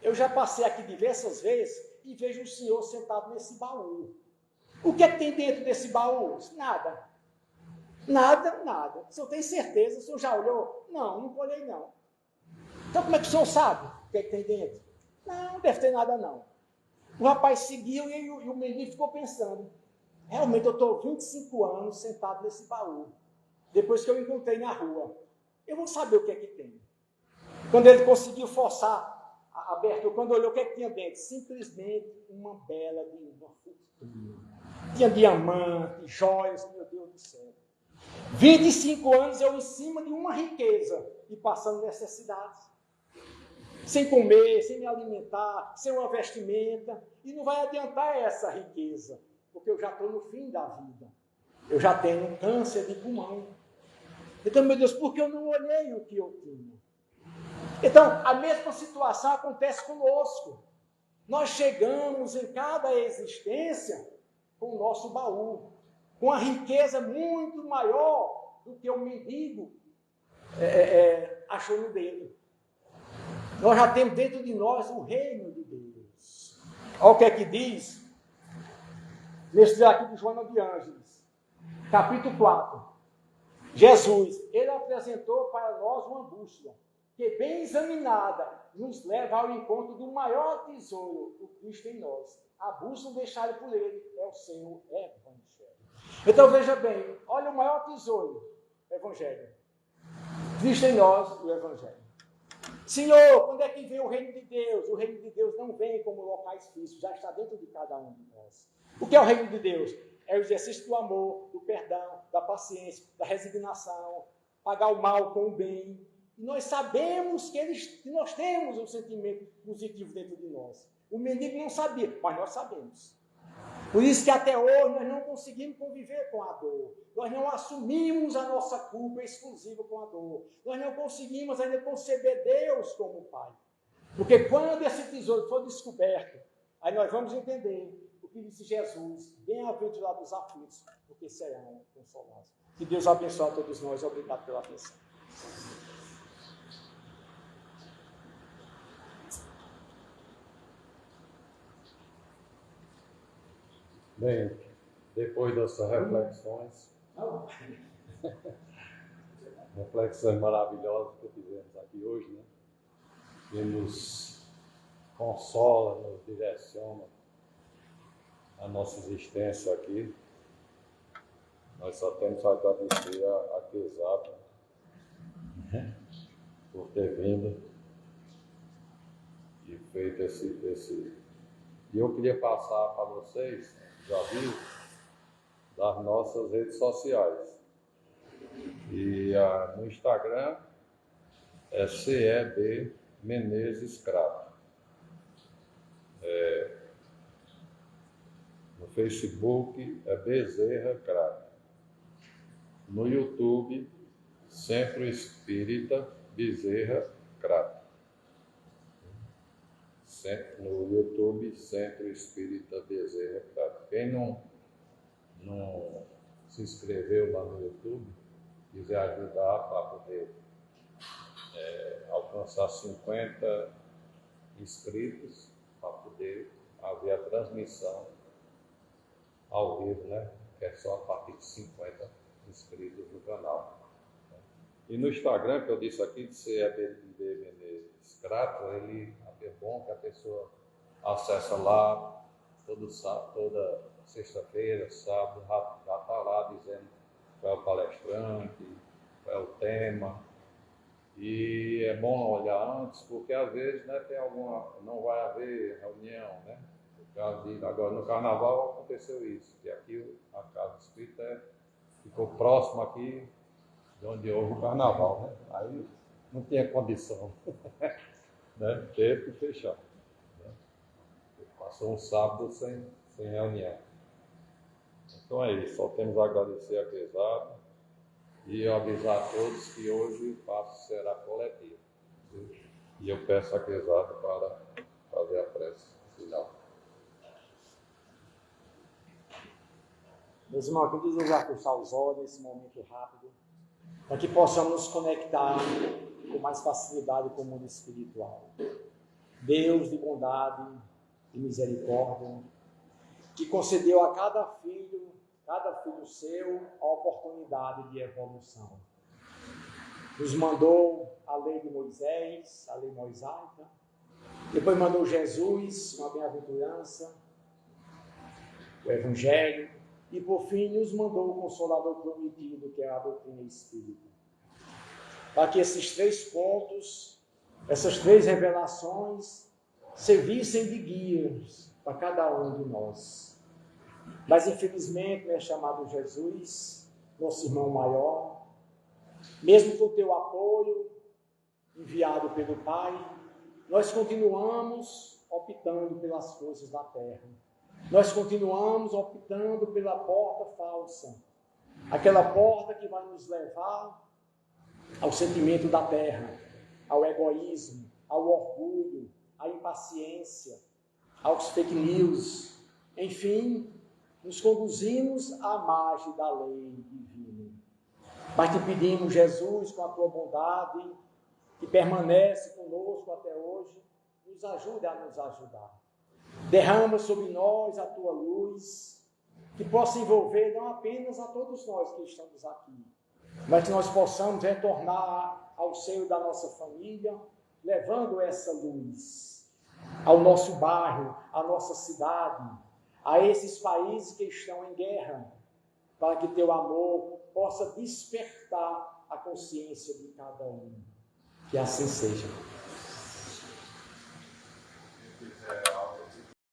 Eu já passei aqui diversas vezes e vejo o senhor sentado nesse baú. O que é que tem dentro desse baú? Nada. Nada, nada. O senhor tem certeza? O senhor já olhou? Não, não olhei não. Então como é que o senhor sabe o que é que tem dentro? Não deve ter nada não. O rapaz seguiu e o menino ficou pensando. Realmente eu estou 25 anos sentado nesse baú. Depois que eu encontrei na rua. Eu vou saber o que é que tem. Quando ele conseguiu forçar a abertura, quando olhou o que é que tinha dentro, simplesmente uma bela de uma fortuna. Tinha diamante, joias, meu Deus do céu. 25 anos eu em cima de uma riqueza e passando necessidades. Sem comer, sem me alimentar, sem uma vestimenta. E não vai adiantar essa riqueza, porque eu já estou no fim da vida. Eu já tenho um câncer de pulmão. Então, meu Deus, por que eu não olhei o que eu tinha? Então, a mesma situação acontece conosco. Nós chegamos em cada existência com o nosso baú, com a riqueza muito maior do que o mendigo achou no dele. Nós já temos dentro de nós o reino de Deus. Olha o que é que diz nesse livro aqui de Joana de Ângeles, capítulo 4. Jesus, ele apresentou para nós uma bússola, que bem examinada nos leva ao encontro do maior tesouro, o Cristo em nós. A bússola deixada por ele é o seu Evangelho. Então veja bem, olha o maior tesouro, o Evangelho. Cristo em nós, o Evangelho. Senhor, quando é que vem o reino de Deus? O reino de Deus não vem como locais físicos, já está dentro de cada um de nós. O que é o reino de Deus? É o exercício do amor, do perdão, da paciência, da resignação, pagar o mal com o bem. E nós sabemos que nós temos um sentimento positivo dentro de nós. O mendigo não sabia, mas nós sabemos. Por isso que até hoje nós não conseguimos conviver com a dor. Nós não assumimos a nossa culpa exclusiva com a dor. Nós não conseguimos ainda conceber Deus como Pai. Porque quando esse tesouro for descoberto, aí nós vamos entender o que disse Jesus, bem-aventurados os aflitos, porque serão consolados. Que Deus abençoe a todos nós. Obrigado pela atenção. Bem, depois dessas reflexões, reflexões maravilhosas que tivemos aqui hoje, né? Que nos consola, nos direciona a nossa existência aqui. Nós só temos a agradecer a Quesada por ter vindo e feito esse. E eu queria passar para vocês os avisos das nossas redes sociais. E no Instagram é CEB Menezes Crato. No Facebook é Bezerra Crato. No YouTube, Centro Espírita Bezerra Crato. No YouTube, Centro Espírita Bezerra Crato. Quem não se inscreveu lá no YouTube, quiser ajudar para poder alcançar 50 inscritos, para poder haver a transmissão ao vivo, né? Que é só a partir de 50 inscritos no canal. E no Instagram, que eu disse aqui, de CEB Menezes Crato, é bom que a pessoa acessa lá toda sexta-feira, sábado, já está lá dizendo qual é o palestrante, qual é o tema. E é bom olhar antes, porque às vezes, né, não vai haver reunião, né? Agora no carnaval aconteceu isso, que aqui a Casa Espírita ficou próximo aqui de onde houve o carnaval, né? Aí não tinha condição, né? Teve que fechar. Né? Passou um sábado sem reunião. Então é isso, só temos a agradecer a Quesada e avisar a todos que hoje o passo será coletivo. E eu peço a Quesada para fazer a prece final. Meus irmãos, eu queria desejar fechar os olhos nesse momento rápido, para que possamos nos conectar com mais facilidade com o mundo espiritual. Deus de bondade e misericórdia, que concedeu a cada filho seu, a oportunidade de evolução. Nos mandou a lei de Moisés, a lei mosaica, depois mandou Jesus, uma bem-aventurança, o Evangelho, e por fim nos mandou o Consolador prometido, que é a doutrina espírita. Para que esses 3 pontos, essas 3 revelações, servissem de guias para cada um de nós. Mas infelizmente, né, chamado Jesus, nosso irmão maior, mesmo com o teu apoio, enviado pelo Pai, nós continuamos optando pelas coisas da terra. Nós continuamos optando pela porta falsa, aquela porta que vai nos levar ao sentimento da terra, ao egoísmo, ao orgulho, à impaciência, aos fake news, enfim, nos conduzimos à margem da lei divina. Mas te pedimos, Jesus, com a tua bondade, que permanece conosco até hoje, nos ajude a nos ajudar. Derrama sobre nós a tua luz, que possa envolver não apenas a todos nós que estamos aqui, mas que nós possamos retornar ao seio da nossa família, levando essa luz ao nosso bairro, à nossa cidade, a esses países que estão em guerra, para que teu amor possa despertar a consciência de cada um. Que assim seja.